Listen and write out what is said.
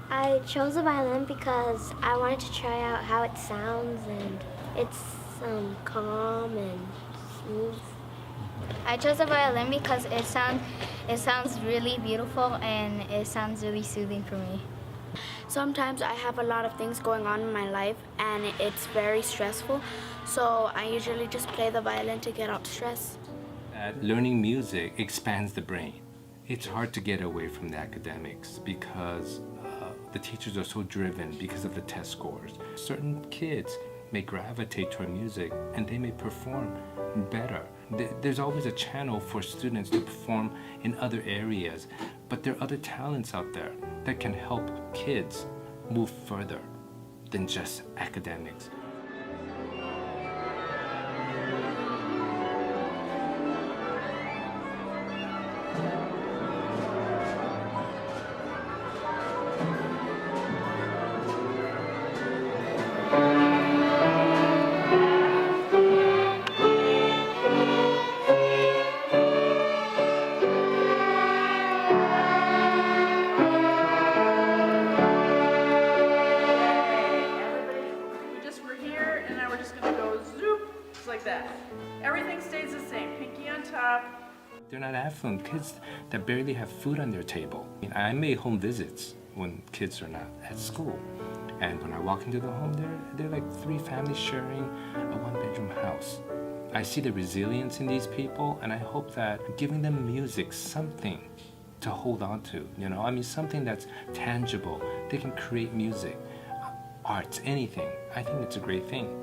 I chose the violin because I wanted to try out how it sounds, and it's calm and smooth. I chose the violin because it sounds really beautiful and it sounds really soothing for me. Sometimes I have a lot of things going on in my life and it's very stressful, so I usually just play the violin to get out stress. Learning music expands the brain. It's hard to get away from the academics because the teachers are so driven because of the test scores. Certain kids may gravitate toward music and they may perform better. There's always a channel for students to perform in other areas, but there are other talents out there that can help kids move further than just academics. We're here, and now we're just gonna go zoop, just like that. Everything stays the same. Pinky on top. They're not affluent kids that barely have food on their table. I made home visits when kids are not at school. And when I walk into the home, they're like three families sharing a one-bedroom house. I see the resilience in these people, and I hope that giving them music, something to hold on to, something that's tangible. They can create music, arts, anything. I think it's a great thing.